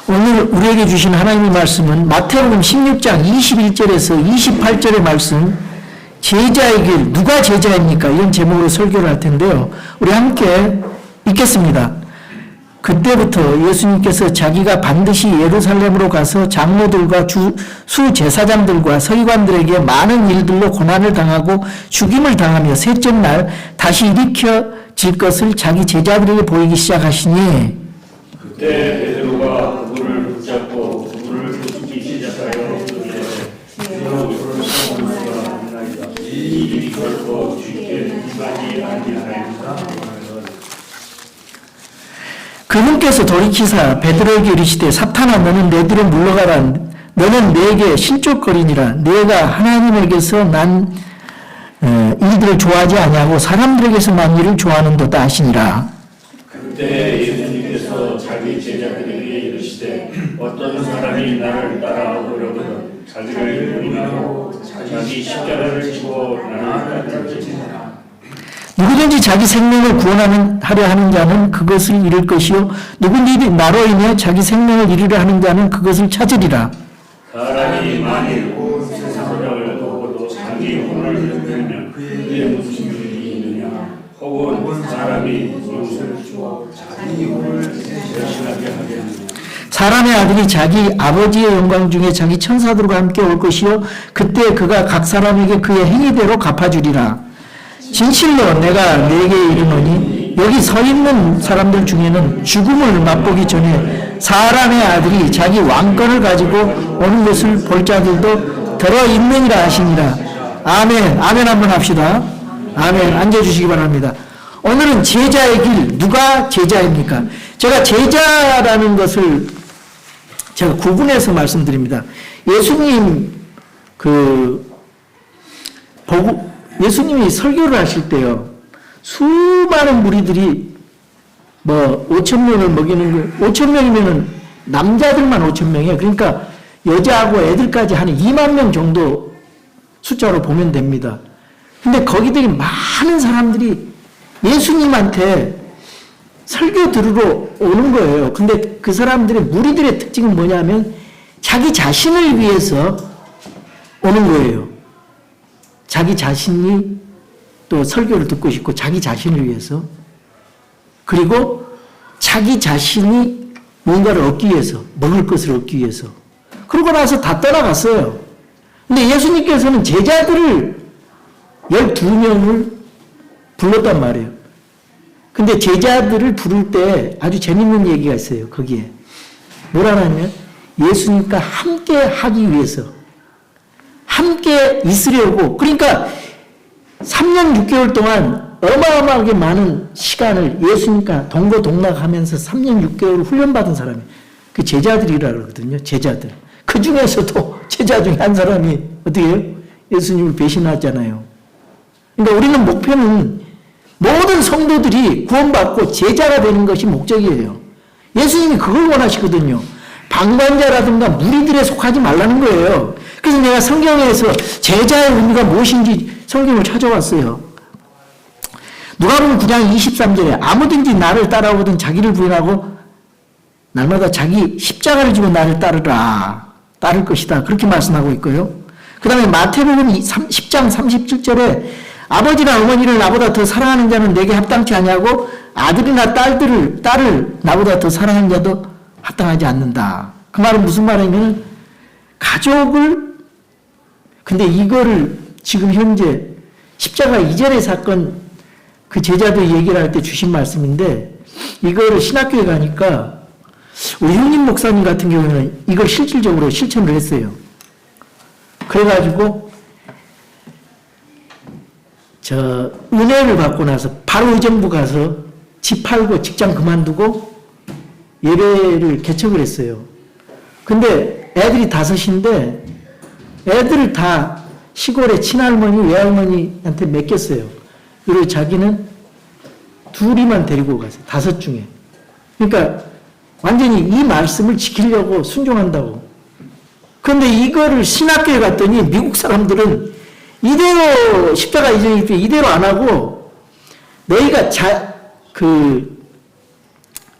오늘 우리에게 주신 하나님의 말씀은 마태복음 16장 21절에서 28절의 말씀, 제자의 길, 누가 제자입니까? 이런 제목으로 설교를 할 텐데요. 우리 함께 읽겠습니다. 그때부터 예수님께서 자기가 반드시 예루살렘으로 가서 장로들과 수제사장들과 서기관들에게 많은 일들로 고난을 당하고 죽임을 당하며 셋째 날 다시 일으켜질 것을 자기 제자들에게 보이기 시작하시니, 그때 베드로가 그분을 붙잡고 그분을 붙이기 시작하여 이르되 주여 저를 사모하나이다. 이 일이 결코 쉽게 임하지 아니하나이다. 그분께서 돌이키사 베드로에게 이르시되 사탄아, 너는 내 뒤로 물러가라. 너는 내게 실족거리니라. 내가 하나님에게서 난 일들을 좋아하지 아니하고 사람들에게서 난 일을 좋아하는도다 하시니라. 그때 예수님께서 자기 제자들에게 이르시되 어떤 사람이 나를 따라오려거든 자기를 부인하고 자기 십자가를 지고 나를 따르지니라. 누구든지 자기 생명을 구원하려 하는 자는 그것을 잃을 것이요 누구든지 나로 인해 자기 생명을 잃으려 하는 자는 그것을 찾으리라. 사람이 만일 온 세상을 보고도 자기 혼을 잃으면 그에 무슨 유익이 있느냐. 혹은 사람이 무엇을 주어 자기 혼을 대신하게 하겠느냐. 사람의 아들이 자기 아버지의 영광 중에 자기 천사들과 함께 올 것이요 그때 그가 각 사람에게 그의 행위대로 갚아주리라. 진실로 내가 네게 이르노니 여기 서 있는 사람들 중에는 죽음을 맛보기 전에 사람의 아들이 자기 왕권을 가지고 오는 것을 볼 자들도 들어있느니라 하시니라. 아멘. 아멘 한번 합시다. 아멘. 앉아주시기 바랍니다. 오늘은 제자의 길, 누가 제자입니까? 제가 제자라는 것을 제가 구분해서 말씀드립니다. 예수님이 설교를 하실 때요, 수많은 무리들이 5,000명을 먹이는 거, 5,000명이면은 남자들만 5,000명이에요. 그러니까 여자하고 애들까지 한 2만 명 정도 숫자로 보면 됩니다. 근데 거기들이 많은 사람들이 예수님한테 설교 들으러 오는 거예요. 근데 그 사람들의 무리들의 특징은 뭐냐면 자기 자신을 위해서 오는 거예요. 자기 자신이 또 설교를 듣고 싶고 자기 자신을 위해서, 그리고 자기 자신이 뭔가를 얻기 위해서, 먹을 것을 얻기 위해서. 그러고 나서 다 떠나갔어요. 근데 예수님께서는 제자들을 12명을 불렀단 말이에요. 근데 제자들을 부를 때 아주 재밌는 얘기가 있어요. 거기에 뭐라냐면 예수님과 함께 하기 위해서, 함께 있으려고, 그러니까 3년 6개월 동안 어마어마하게 많은 시간을 예수님과 동거동락하면서 3년 6개월 훈련받은 사람이 그 제자들이라 그러거든요. 제자들. 그 중에서도 제자 중에 한 사람이 어떻게 해요? 예수님을 배신하잖아요. 그러니까 우리는 목표는 모든 성도들이 구원받고 제자가 되는 것이 목적이에요. 예수님이 그걸 원하시거든요. 방관자라든가 무리들에 속하지 말라는 거예요. 그래서 내가 성경에서 제자의 의미가 무엇인지 성경을 찾아왔어요. 누가복음 9장 23절에 아무든지 나를 따라오든 자기를 부인하고 날마다 자기 십자가를 지고 나를 따를 것이다. 그렇게 말씀하고 있고요. 그 다음에 마태복음 10장 37절에 아버지나 어머니를 나보다 더 사랑하는 자는 내게 합당치 아니하고 아들이나 딸을 나보다 더 사랑하는 자도 합당하지 않는다. 그 말은 무슨 말이냐면 가족을, 근데 이거를 지금 현재 십자가 이전의 사건 그 제자들 얘기를 할 때 주신 말씀인데, 이거를 신학교에 가니까 우리 형님 목사님 같은 경우는 이걸 실질적으로 실천을 했어요. 그래가지고 은혜를 받고 나서 바로 의정부 가서 집 팔고 직장 그만두고 예배를 개척을 했어요. 근데 애들이 5인데 애들을 다 시골에 친할머니, 외할머니한테 맡겼어요. 그리고 자기는 2이만 데리고 갔어요. 5 중에. 그러니까 완전히 이 말씀을 지키려고 순종한다고. 그런데 이거를 신학교에 갔더니 미국 사람들은 이대로 십자가 이전일 때 이대로 안 하고 너희가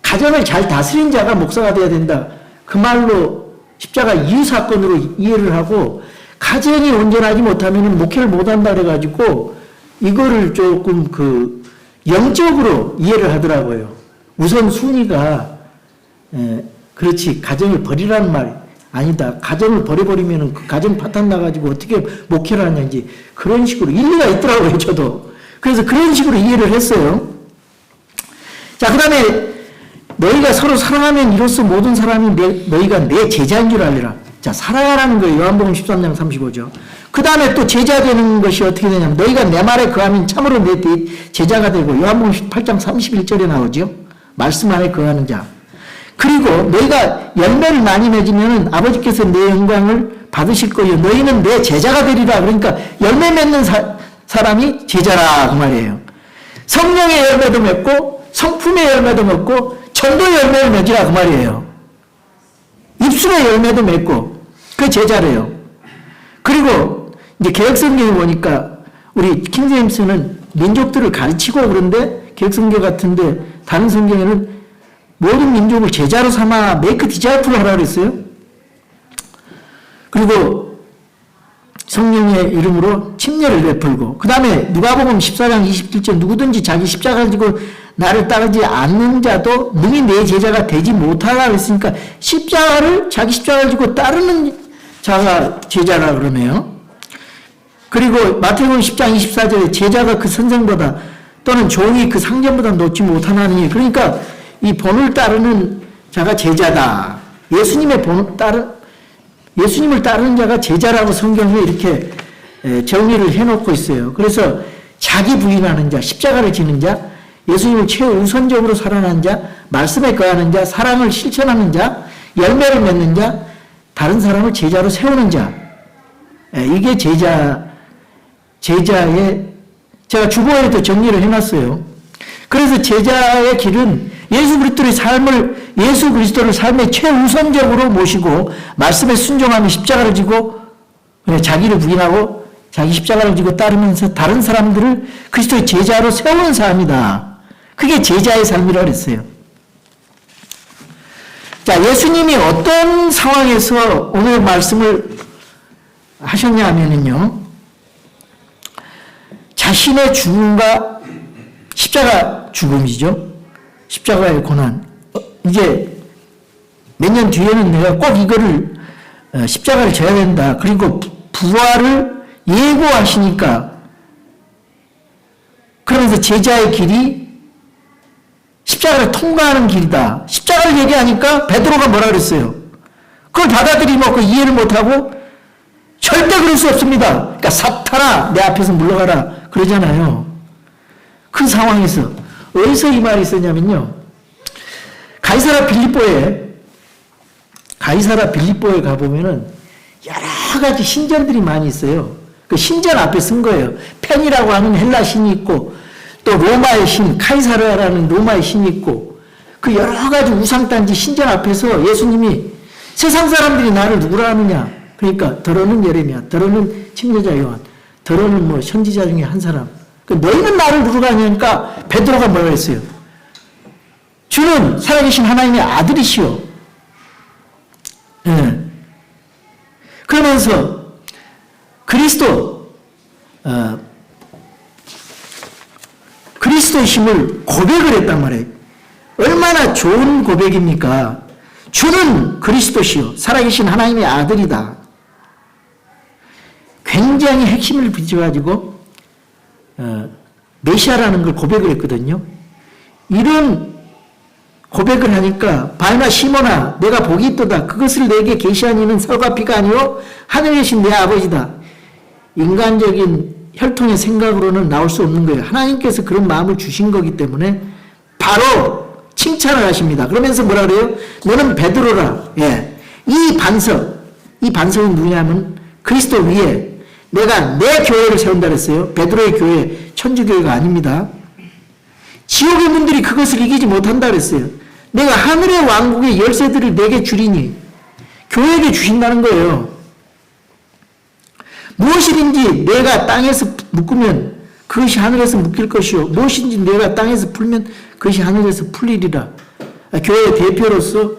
가정을 잘 다스린 자가 목사가 돼야 된다. 그 말로 십자가 이유 사건으로 이해를 하고 가정이 온전하지 못하면 목회를 못한다 그래가지고 이거를 조금 영적으로 이해를 하더라고요. 우선 순위가 그렇지 가정을 버리라는 말이 아니다. 가정을 버려버리면 그 가정 파탄 나가지고 어떻게 목회를 하는지 그런 식으로 일리가 있더라고요. 저도. 그래서 그런 식으로 이해를 했어요. 자, 그 다음에 너희가 서로 사랑하면 이로써 모든 사람이 너희가 내 제자인 줄 알리라. 자, 사랑하라는 거예요. 요한복음 13장 35죠. 그 다음에 또 제자 되는 것이 어떻게 되냐면 너희가 내 말에 거하면 참으로 내 제자가 되고 요한복음 18장 31절에 나오죠. 말씀 안에 거하는 자. 그리고 너희가 열매를 많이 맺으면 아버지께서 내 영광을 받으실 거예요. 너희는 내 제자가 되리라. 그러니까 열매 맺는 사람이 제자라 그 말이에요. 성령의 열매도 맺고 성품의 열매도 맺고 전도의 열매를 맺으라 그 말이에요. 입술의 열매도 맺고 그 제자래요. 그리고 이제 개혁성경에 보니까 우리 킹제임스는 민족들을 가르치고 그런데 개혁성경 같은데 다른 성경에는 모든 민족을 제자로 삼아 메이크 디자이프로 하라 그랬어요. 그리고 성령의 이름으로 침례를 베풀고 그 다음에 누가복음 14장 27절 누구든지 자기 십자가를 지고 나를 따르지 않는 자도 능히 내 제자가 되지 못하라 그랬으니까 자기 십자가를 지고 따르는 자가 제자라 그러네요. 그리고 마태복음 10장 24절에 제자가 그 선생보다 또는 종이 그 상전보다 높지 못하나니 그러니까 이 본을 따르는 자가 제자다. 예수님을 따르는 자가 제자라고 성경에 이렇게 정리를 해놓고 있어요. 그래서 자기 부인하는 자, 십자가를 지는 자, 예수님을 최우선적으로 사랑하는 자, 말씀에 거하는 자, 사랑을 실천하는 자, 열매를 맺는 자, 다른 사람을 제자로 세우는 자. 이게 제자의 제가 주보에도 정리를 해놨어요. 그래서 제자의 길은 예수 그리스도를 삶의 최우선적으로 모시고 말씀에 순종하며 십자가를 지고 자기를 부인하고 자기 십자가를 지고 따르면서 다른 사람들을 그리스도의 제자로 세우는 삶이다. 그게 제자의 삶이라고 그랬어요. 자, 예수님이 어떤 상황에서 오늘 말씀을 하셨냐 하면은요, 자신의 죽음과 십자가 죽음이죠. 십자가의 고난. 이제 몇 년 뒤에는 내가 꼭 이거를 십자가를 져야 된다. 그리고 부활을 예고하시니까 그러면서 제자의 길이 십자가를 통과하는 길이다. 십자가를 얘기하니까 베드로가 뭐라 그랬어요? 그걸 받아들이지 못하고 이해를 못하고 절대 그럴 수 없습니다. 그러니까 사탄아 내 앞에서 물러가라 그러잖아요. 그 상황에서 어디서 이 말이 있었냐면요. 가이사라 빌립보에 가보면은 여러 가지 신전들이 많이 있어요. 그 신전 앞에 쓴 거예요. 펜이라고 하는 헬라 신이 있고 또 로마의 신, 카이사라라는 로마의 신이 있고 그 여러 가지 우상단지 신전 앞에서 예수님이 세상 사람들이 나를 누구라 하느냐. 그러니까 더러는 예레미야, 더러는 침례자 요한, 더러는 뭐 선지자 중에 한 사람. 너희는 나를 누구라 하냐니까 베드로가 뭐라고 했어요? 주는 살아계신 하나님의 아들이시오. 예. 그러면서 그리스도의 힘을 고백을 했단 말이에요. 얼마나 좋은 고백입니까? 주는 그리스도시요 살아계신 하나님의 아들이다. 굉장히 핵심을 붙여가지고 메시아라는 걸 고백을 했거든요. 이런 고백을 하니까 바나 시몬아 내가 복이 있도다. 그것을 내게 계시한 이는 살과 피가 아니요 하늘에 계신 내 아버지다. 인간적인 혈통의 생각으로는 나올 수 없는 거예요. 하나님께서 그런 마음을 주신 거기 때문에 바로 칭찬을 하십니다. 그러면서 뭐라 그래요? 너는 베드로라. 예. 이 반석은 누구냐면 그리스도 위에 내가 내 교회를 세운다 그랬어요. 베드로의 교회, 천주교회가 아닙니다. 지옥의 문들이 그것을 이기지 못한다 그랬어요. 내가 하늘의 왕국의 열쇠들을 내게 주리니 교회에게 주신다는 거예요. 무엇이든지 내가 땅에서 묶으면 그것이 하늘에서 묶일 것이요 무엇인지 내가 땅에서 풀면 그것이 하늘에서 풀리리라. 교회의 대표로서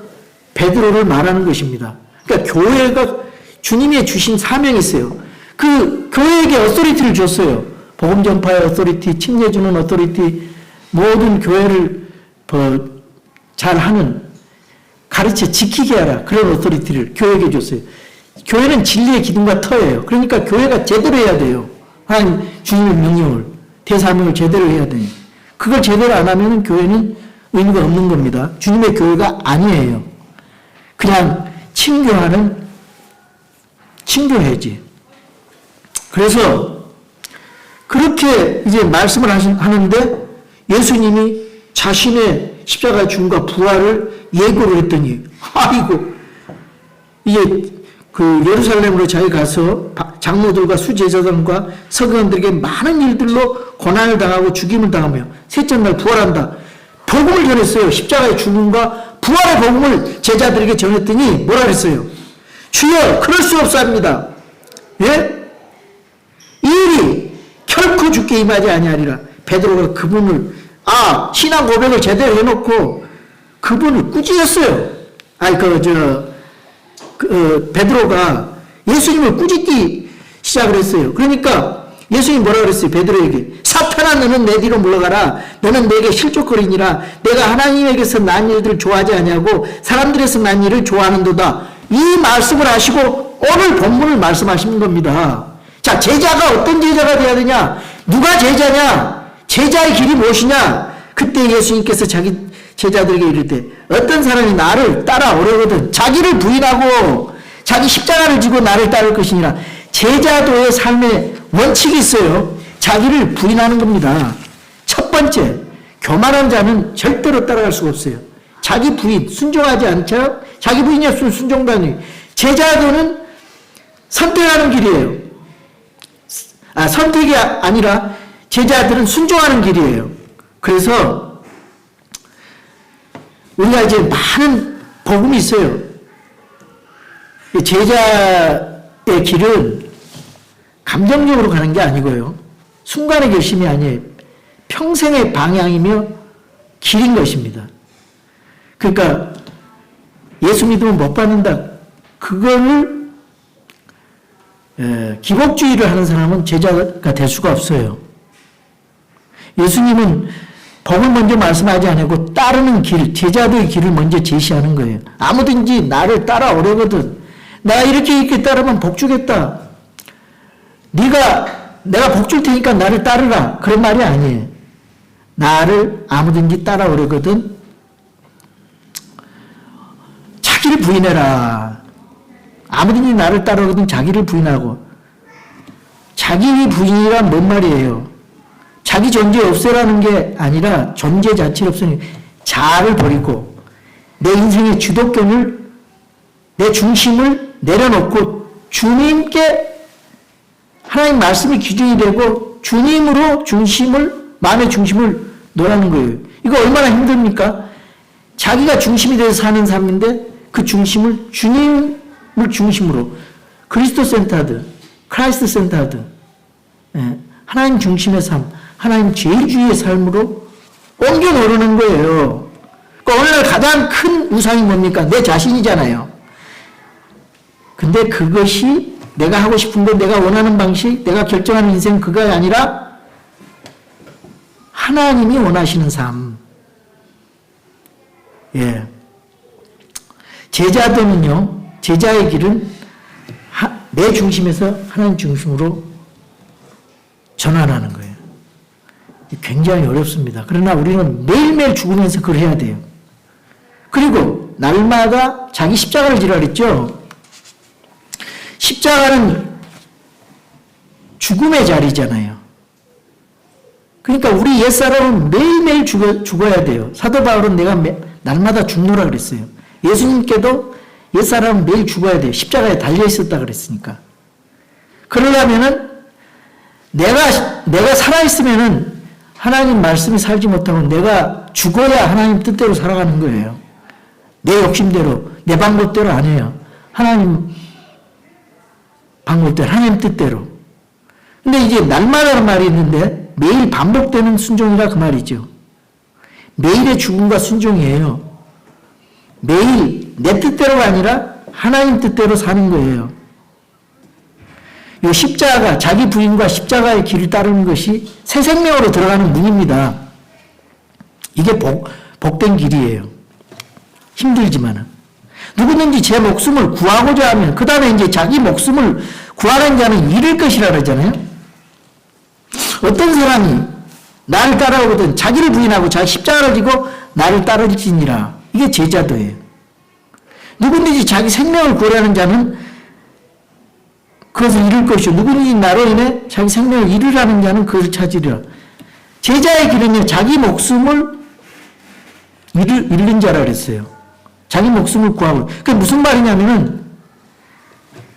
베드로를 말하는 것입니다. 그러니까 교회가 주님이 주신 사명이 있어요. 그 교회에게 어토리티를 줬어요. 복음 전파의 어토리티, 침례 주는 어토리티, 모든 교회를 잘하는, 가르쳐 지키게 하라, 그런 어토리티를 교회에게 줬어요. 교회는 진리의 기둥과 터예요. 그러니까 교회가 제대로 해야 돼요. 하나님 주님의 명령을, 대사명을 제대로 해야 돼요. 그걸 제대로 안 하면 교회는 의미가 없는 겁니다. 주님의 교회가 아니에요. 그냥 친교회지. 그래서 그렇게 이제 말씀을 하는데 예수님이 자신의 십자가 죽음과 부활을 예고를 했더니, 아이고, 이제 그 예루살렘으로 자기 가서 장로들과 수제자들과 서기관들에게 많은 일들로 고난을 당하고 죽임을 당하며 셋째 날 부활한다. 복음을 전했어요. 십자가의 죽음과 부활의 복음을 제자들에게 전했더니 뭐라 그랬어요? 주여, 그럴 수 없사옵니다. 예? 이 일이 결코 죽게 임하지 아니하리라. 베드로가 그분을 신앙 고백을 제대로 해놓고 그분을 꾸짖었어요. 베드로가 예수님을 꾸짖기 시작을 했어요. 그러니까 예수님이 뭐라 그랬어요? 베드로에게 사탄아, 너는 내 뒤로 물러가라. 너는 내게 실족거리니라. 내가 하나님에게서 난 일들을 좋아하지 아니하고 사람들에서 난 일을 좋아하는도다. 이 말씀을 하시고 오늘 본문을 말씀하시는 겁니다. 자, 제자가 어떤 제자가 돼야 되냐? 누가 제자냐? 제자의 길이 무엇이냐? 그때 예수님께서 자기 제자들에게 이를 때 어떤 사람이 나를 따라오려거든 자기를 부인하고 자기 십자가를 지고 나를 따를 것이니라. 제자도의 삶의 원칙이 있어요. 자기를 부인하는 겁니다. 첫 번째, 교만한 자는 절대로 따라갈 수가 없어요. 자기 부인, 순종하지 않죠? 자기 부인이 없으면 순종도 아니에요. 제자도는 선택하는 길이에요. 선택이 아니라 제자들은 순종하는 길이에요. 그래서 우리가 이제 많은 복음이 있어요. 제자의 길은 감정적으로 가는 게 아니고요. 순간의 결심이 아니에요. 평생의 방향이며 길인 것입니다. 그러니까 예수 믿으면 못 받는다. 그거를 기복주의를 하는 사람은 제자가 될 수가 없어요. 예수님은 복을 먼저 말씀하지 않고 따르는 길, 제자도의 길을 먼저 제시하는 거예요. 아무든지 나를 따라오려거든. 내가 이렇게 따르면 복 주겠다. 내가 복 줄 테니까 나를 따르라. 그런 말이 아니에요. 나를 아무든지 따라오려거든 자기를 부인해라. 아무든지 나를 따라오거든 자기를 부인하고. 자기 부인이란 뭔 말이에요? 자기 존재 없애라는 게 아니라 존재 자체를 없애는, 자아를 버리고 내 인생의 주도권을, 내 중심을 내려놓고 주님께, 하나님 말씀이 기준이 되고 주님으로 마음의 중심을 놓으라는 거예요. 이거 얼마나 힘듭니까? 자기가 중심이 돼서 사는 삶인데 그 중심을 주님을 중심으로, 그리스도 센터드, 크라이스트 센터드, 하나님 중심의 삶, 하나님 제일주의의 삶으로 옮겨 놓으라는 거예요. 그러니까 오늘날 가장 큰 우상이 뭡니까? 내 자신이잖아요. 근데 그것이 내가 하고 싶은 거, 내가 원하는 방식, 내가 결정하는 인생, 그가 아니라 하나님이 원하시는 삶. 예. 제자도는요, 제자의 길은 내 중심에서 하나님 중심으로 전환하는 거예요. 굉장히 어렵습니다. 그러나 우리는 매일매일 죽으면서 그걸 해야 돼요. 그리고 날마다 자기 십자가를 지라 그랬죠. 십자가는 죽음의 자리잖아요. 그러니까 우리 옛사람은 매일매일 죽어야 돼요. 사도 바울은 내가 날마다 죽노라 그랬어요. 예수님께도 옛사람은 매일 죽어야 돼요. 십자가에 달려 있었다 그랬으니까. 그러려면은 내가 살아있으면은 하나님 말씀이 살지 못하고 내가 죽어야 하나님 뜻대로 살아가는 거예요. 내 욕심대로, 내 방법대로 안 해요. 하나님 방법대로, 하나님 뜻대로. 근데 이제 날마다는 말이 있는데 매일 반복되는 순종이라 그 말이죠. 매일의 죽음과 순종이에요. 매일 내 뜻대로가 아니라 하나님 뜻대로 사는 거예요. 이 십자가, 자기 부인과 십자가의 길을 따르는 것이 새 생명으로 들어가는 문입니다. 이게 복된 길이에요. 힘들지만은. 누구든지 제 목숨을 구하고자 하면, 그 다음에 이제 자기 목숨을 구하는 자는 잃을 것이라 그러잖아요. 어떤 사람이 나를 따라오거든 자기를 부인하고 자기 십자가를 지고 나를 따르지니라. 이게 제자도예요. 누구든지 자기 생명을 구하려는 자는 그것을 잃을 것이요. 누구든지 나로 인해 자기 생명을 잃으라는 자는 그것을 찾으리라. 제자의 길은요, 자기 목숨을 잃는 자라 그랬어요. 자기 목숨을 구하고. 그게 무슨 말이냐면은,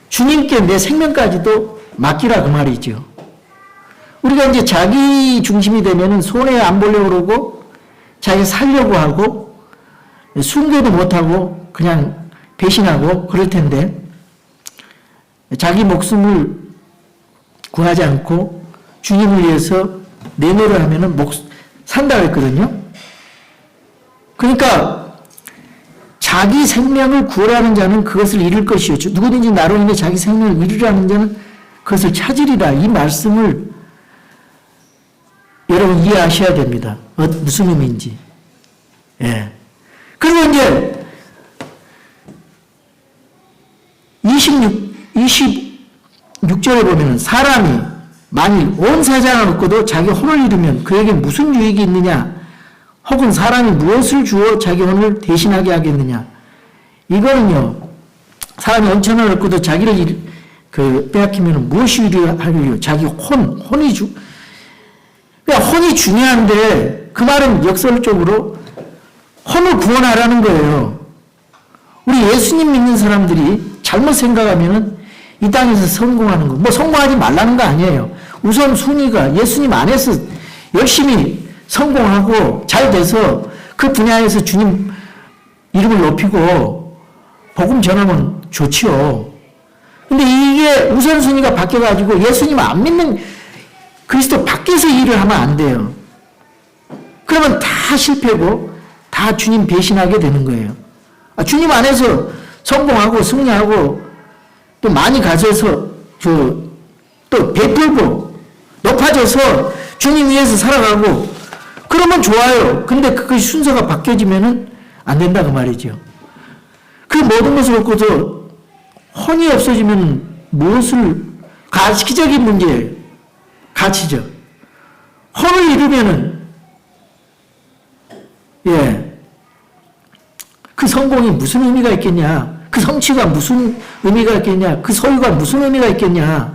주님께 내 생명까지도 맡기라 그 말이죠. 우리가 이제 자기 중심이 되면은 손해 안 보려고 그러고, 자기 살려고 하고, 순교도 못하고, 그냥 배신하고, 그럴 텐데, 자기 목숨을 구하지 않고 주님을 위해서 내노를 하면은 산다 그랬거든요. 그러니까 자기 생명을 구하라는 자는 그것을 잃을 것이요. 누구든지 나로 인해 자기 생명을 잃으라는 자는 그것을 찾으리라. 이 말씀을 여러분 이해하셔야 됩니다. 무슨 의미인지. 예. 그리고 이제 26절에 보면은 사람이 만일 온 세상을 얻고도 자기 혼을 잃으면 그에게 무슨 유익이 있느냐? 혹은 사람이 무엇을 주어 자기 혼을 대신하게 하겠느냐? 이거는요, 사람이 온천을 얻고도 자기를 빼앗기면 무엇이 유리하려요? 자기 혼이 그러니까 혼이 중요한데, 그 말은 역설적으로 혼을 구원하라는 거예요. 우리 예수님 믿는 사람들이 잘못 생각하면은 이 땅에서 성공하는 거, 성공하지 말라는 거 아니에요. 우선 순위가 예수님 안에서 열심히 성공하고 잘 돼서 그 분야에서 주님 이름을 높이고 복음 전하면 좋지요. 근데 이게 우선순위가 바뀌어가지고 예수님 안 믿는 그리스도 밖에서 일을 하면 안 돼요. 그러면 다 실패고 다 주님 배신하게 되는 거예요. 주님 안에서 성공하고 승리하고 또 많이 가져서 또 베풀고 높아져서 주님 위해서 살아가고 그러면 좋아요. 근데 그것이 순서가 바뀌어지면은 안 된다 그 말이죠. 그 모든 것을 얻고도 혼이 없어지면 무엇을 가치적인 문제예요. 가치죠. 혼을 잃으면은 그 성공이 무슨 의미가 있겠냐? 그 성취가 무슨 의미가 있겠냐? 그 소유가 무슨 의미가 있겠냐?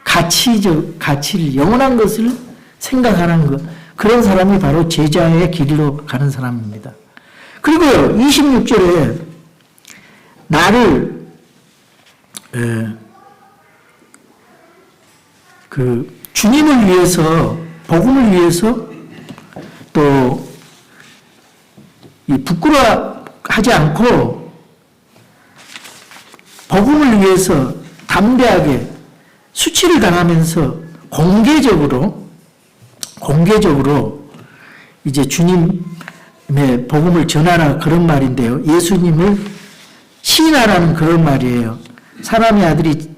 가치를, 영원한 것을 생각하는 것. 그런 사람이 바로 제자의 길로 가는 사람입니다. 그리고요, 26절에 나를, 주님을 위해서, 복음을 위해서 또, 부끄러워하지 않고 복음을 위해서 담대하게 수치를 당하면서 공개적으로 이제 주님의 복음을 전하라 그런 말인데요. 예수님을 시인하라는 그런 말이에요. 사람의 아들이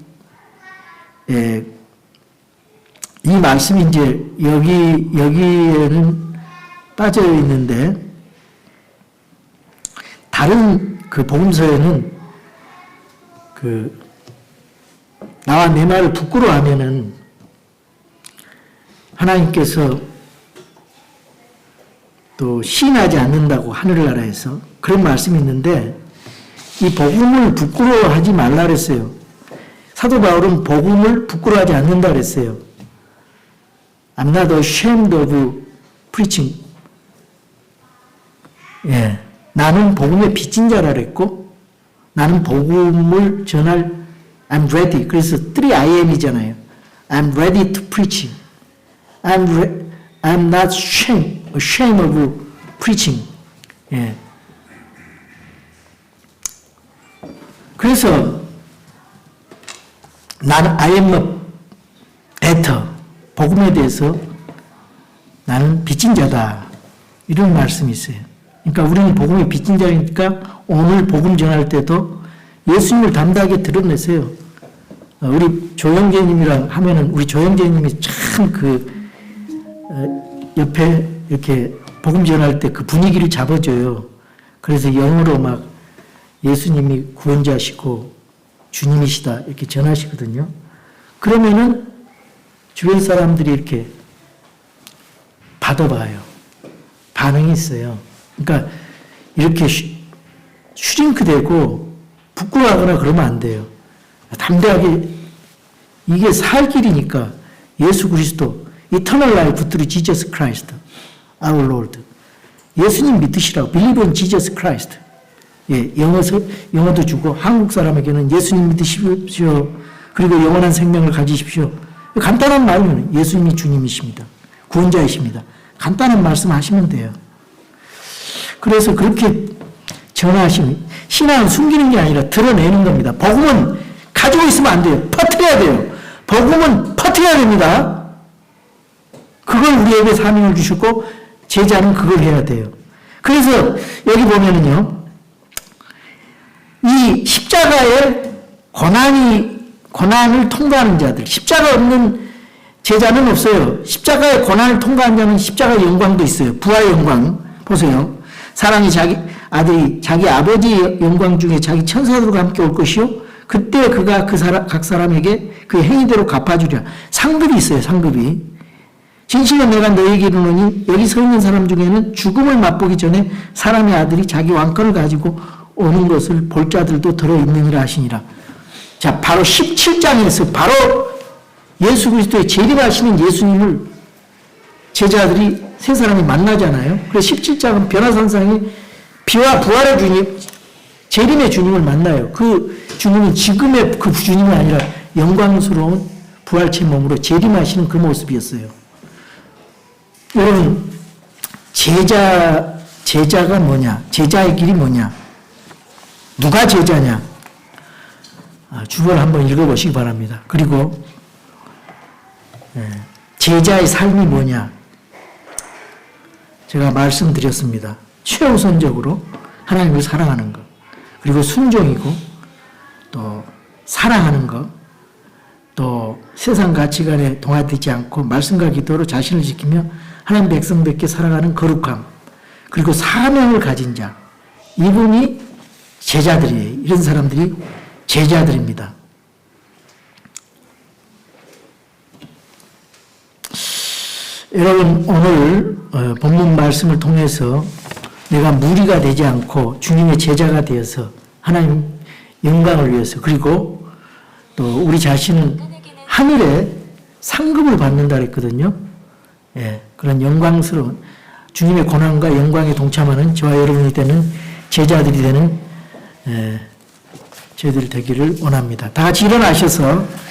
이 말씀이 이제 여기에는 빠져 있는데 다른 그 복음서에는 나와 내 말을 부끄러워하면은 하나님께서 또 시인하지 않는다고 하늘나라에서 그런 말씀이 있는데 이 복음을 부끄러워하지 말라 그랬어요. 사도 바울은 복음을 부끄러워하지 않는다 그랬어요. I'm not ashamed of preaching. 나는 복음의 빚진 자라 그랬고 나는 복음을 전할 I'm ready. 그래서 3IM이잖아요. I'm ready to preach. I'm not ashamed of preaching. 그래서 나는 I am a debtor. 복음에 대해서 나는 빚진 자다. 이런 말씀이 있어요. 그러니까 우리는 복음의 빚진 자니까 오늘 복음 전할 때도 예수님을 담대하게 드러내세요. 우리 조영재님이랑 하면은 우리 조영재님이 참 옆에 이렇게 복음 전할 때 그 분위기를 잡아줘요. 그래서 영어로 막 예수님이 구원자시고 주님이시다 이렇게 전하시거든요. 그러면은 주변 사람들이 이렇게 받아봐요. 반응이 있어요. 그러니까 이렇게 슈링크되고 부끄러워하거나 그러면 안 돼요. 담대하게 이게 살 길이니까 예수 그리스도 Eternal Life through Jesus Christ, our Lord. 예수님 믿으시라고 Believe on Jesus Christ. 예, 영어도 주고 한국 사람에게는 예수님 믿으십시오. 그리고 영원한 생명을 가지십시오. 간단한 말은 예수님이 주님이십니다. 구원자이십니다. 간단한 말씀 하시면 돼요. 그래서 그렇게 전하시면 신앙은 숨기는 게 아니라 드러내는 겁니다. 복음은 가지고 있으면 안 돼요. 퍼뜨려야 돼요. 복음은 퍼뜨려야 됩니다. 그걸 우리에게 사명을 주셨고 제자는 그걸 해야 돼요. 그래서 여기 보면은요. 이 십자가의 고난을 통과하는 자들, 십자가 없는 제자는 없어요. 십자가의 고난을 통과한 자는 십자가의 영광도 있어요. 부활의 영광. 보세요. 사랑이 자기 아들이 자기 아버지의 영광 중에 자기 천사들과 함께 올 것이요. 그때 그가 각 사람에게 그 행위대로 갚아주랴. 상급이 있어요. 상급이. 진실로 내가 너에게 이르노니 여기 서 있는 사람 중에는 죽음을 맛보기 전에 사람의 아들이 자기 왕권을 가지고 오는 것을 볼 자들도 들어있느니라 하시니라. 자, 바로 17장에서 바로 예수 그리스도의 재림하시는 예수님을 제자들이 세 사람이 만나잖아요. 그래서 17장은 변화산상에 비와 부활의 주님, 재림의 주님을 만나요. 그 주님은 지금의 그 주님이 아니라 영광스러운 부활체 몸으로 재림하시는 그 모습이었어요. 여러분, 제자가 뭐냐? 제자의 길이 뭐냐? 누가 제자냐? 주보를 한번 읽어보시기 바랍니다. 그리고 제자의 삶이 뭐냐? 제가 말씀드렸습니다. 최우선적으로 하나님을 사랑하는 것, 그리고 순종이고 또 사랑하는 것, 또 세상 가치관에 동화되지 않고 말씀과 기도로 자신을 지키며 하나님 백성들께 살아가는 거룩함, 그리고 사명을 가진 자, 이분이 제자들이에요. 이런 사람들이 제자들입니다. 여러분, 오늘 본문 말씀을 통해서 내가 무리가 되지 않고 주님의 제자가 되어서 하나님 영광을 위해서, 그리고 또 우리 자신은 하늘에 상급을 받는다 그랬거든요. 예, 그런 영광스러운 주님의 고난과 영광에 동참하는 저와 여러분이 되는 제자들이 되는 저희들 되기를 원합니다. 다 같이 일어나셔서